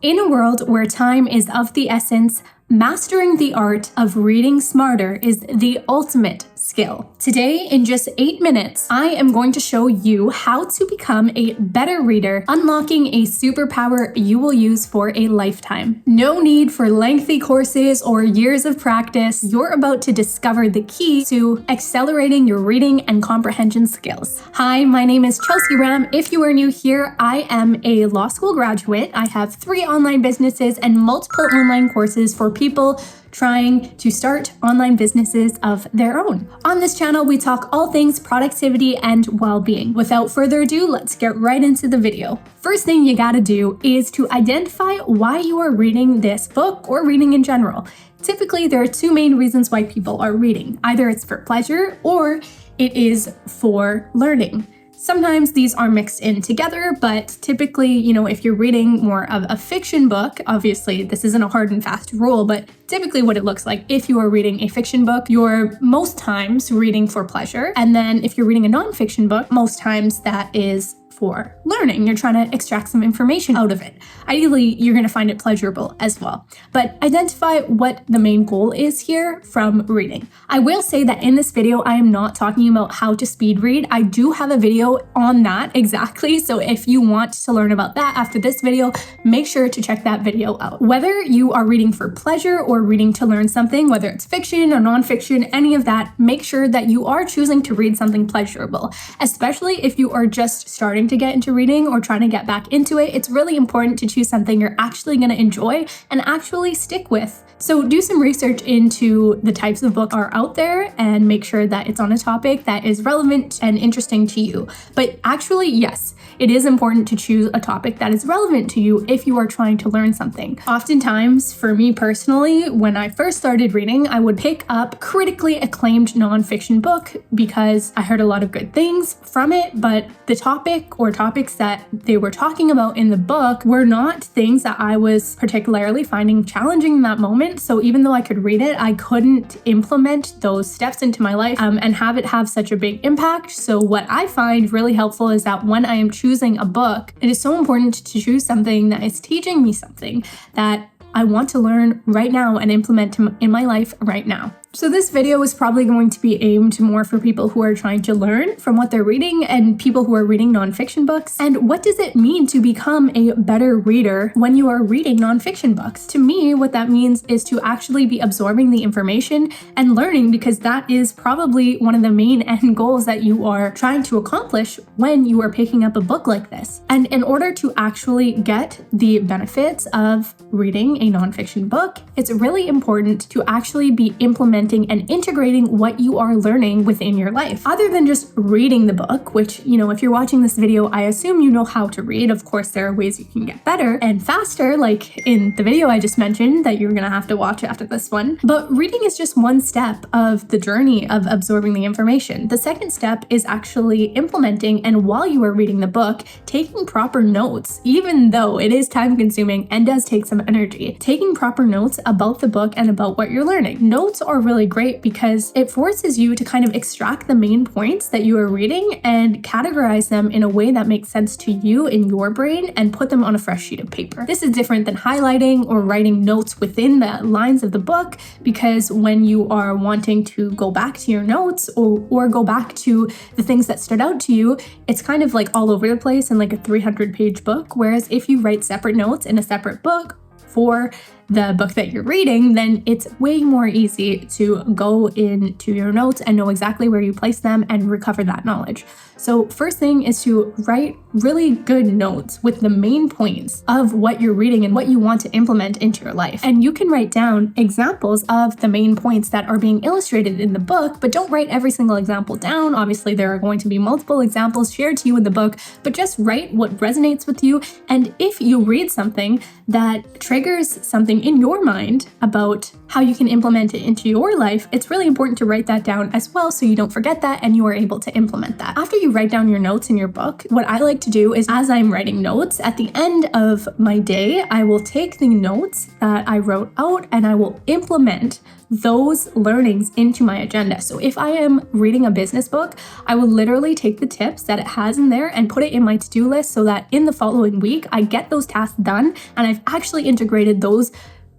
In a world where time is of the essence, mastering the art of reading smarter is the ultimate skill. Today, in just 8 minutes, I am going to show you how to become a better reader, unlocking a superpower you will use for a lifetime. No need for lengthy courses or years of practice. You're about to discover the key to accelerating your reading and comprehension skills. Hi, my name is Chelsea Ram. If you are new here, I am a law school graduate. I have 3 online businesses and multiple online courses for people trying to start online businesses of their own. On this channel, we talk all things productivity and well-being. Without further ado, let's get right into the video. First thing you gotta do is to identify why you are reading this book or reading in general. Typically, there are 2 main reasons why people are reading. Either it's for pleasure or it is for learning. Sometimes these are mixed in together, but typically, if you're reading more of a fiction book, obviously this isn't a hard and fast rule, but typically what it looks like, if you are reading a fiction book, you're most times reading for pleasure. And then if you're reading a nonfiction book, most times that is for learning. You're trying to extract some information out of it. Ideally, you're going to find it pleasurable as well. But identify what the main goal is here from reading. I will say that in this video, I am not talking about how to speed read. I do have a video on that exactly. So if you want to learn about that after this video, make sure to check that video out. Whether you are reading for pleasure or reading to learn something, whether it's fiction or nonfiction, any of that, make sure that you are choosing to read something pleasurable, especially if you are just starting to get into reading or trying to get back into it. It's really important to choose something you're actually going to enjoy and actually stick with. So do some research into the types of books are out there and make sure that it's on a topic that is relevant and interesting to you. But actually, yes, it is important to choose a topic that is relevant to you if you are trying to learn something. Oftentimes, for me personally, when I first started reading, I would pick up critically acclaimed nonfiction book because I heard a lot of good things from it, but the topic or topics that they were talking about in the book were not things that I was particularly finding challenging in that moment. So even though I could read it, I couldn't implement those steps into my life and have it have such a big impact. So what I find really helpful is that when I am choosing a book, it is so important to choose something that is teaching me something that I want to learn right now and implement in my life right now. So this video is probably going to be aimed more for people who are trying to learn from what they're reading and people who are reading nonfiction books. And what does it mean to become a better reader when you are reading nonfiction books? To me, what that means is to actually be absorbing the information and learning, because that is probably one of the main end goals that you are trying to accomplish when you are picking up a book like this. And in order to actually get the benefits of reading a nonfiction book, it's really important to actually be implementing and integrating what you are learning within your life. Other than just reading the book, which, if you're watching this video, I assume you know how to read. Of course, there are ways you can get better and faster, like in the video I just mentioned that you're gonna have to watch after this one. But reading is just one step of the journey of absorbing the information. The second step is actually implementing, and while you are reading the book, taking proper notes, even though it is time consuming and does take some energy. Taking proper notes about the book and about what you're learning. Notes are really great because it forces you to kind of extract the main points that you are reading and categorize them in a way that makes sense to you in your brain and put them on a fresh sheet of paper. This is different than highlighting or writing notes within the lines of the book, because when you are wanting to go back to your notes or go back to the things that stood out to you, it's kind of like all over the place in like a 300-page book. Whereas if you write separate notes in a separate book for the book that you're reading, then it's way more easy to go into your notes and know exactly where you place them and recover that knowledge. So first thing is to write really good notes with the main points of what you're reading and what you want to implement into your life. And you can write down examples of the main points that are being illustrated in the book, but don't write every single example down. Obviously, there are going to be multiple examples shared to you in the book, but just write what resonates with you. And if you read something that triggers something something in your mind about how you can implement it into your life, it's really important to write that down as well so you don't forget that and you are able to implement that. After you write down your notes in your book, what I like to do is, as I'm writing notes, at the end of my day, I will take the notes that I wrote out and I will implement those learnings into my agenda. So if I am reading a business book, I will literally take the tips that it has in there and put it in my to-do list so that in the following week, I get those tasks done and I've actually integrated those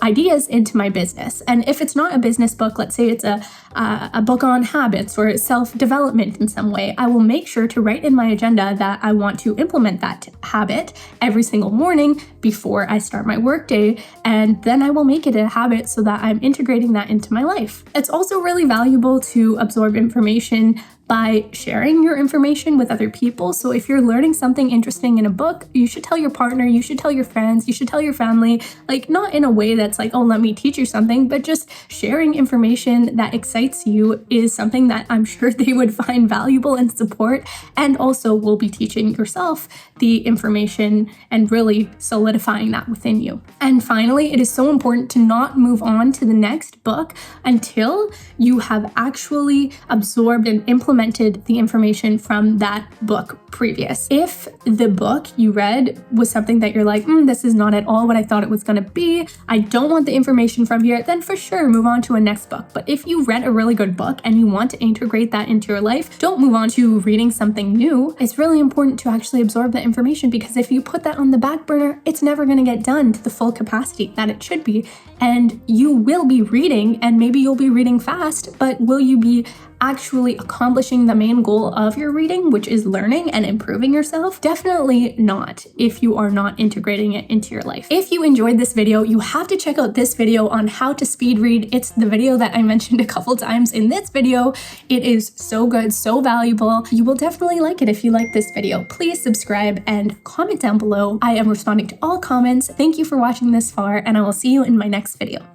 ideas into my business. And if it's not a business book, let's say it's a book on habits or self-development in some way, I will make sure to write in my agenda that I want to implement that habit every single morning before I start my workday. And then I will make it a habit so that I'm integrating that into my life. It's also really valuable to absorb information by sharing your information with other people. So if you're learning something interesting in a book, you should tell your partner, you should tell your friends, you should tell your family, like not in a way that's like, oh, let me teach you something, but just sharing information that excites you is something that I'm sure they would find valuable and support, and also will be teaching yourself the information and really solidifying that within you. And finally, it is so important to not move on to the next book until you have actually absorbed and implemented the information from that book previous. If the book you read was something that you're like, this is not at all what I thought it was going to be, I don't want the information from here, then for sure move on to a next book. But if you read a really good book and you want to integrate that into your life, don't move on to reading something new. It's really important to actually absorb that information, because if you put that on the back burner, it's never going to get done to the full capacity that it should be. And you will be reading, and maybe you'll be reading fast, but will you be actually accomplishing the main goal of your reading, which is learning and improving yourself? Definitely not if you are not integrating it into your life. If you enjoyed this video, you have to check out this video on how to speed read. It's the video that I mentioned a couple times in this video. It is so good, so valuable. You will definitely like it if you like this video. Please subscribe and comment down below. I am responding to all comments. Thank you for watching this far, and I will see you in my next video.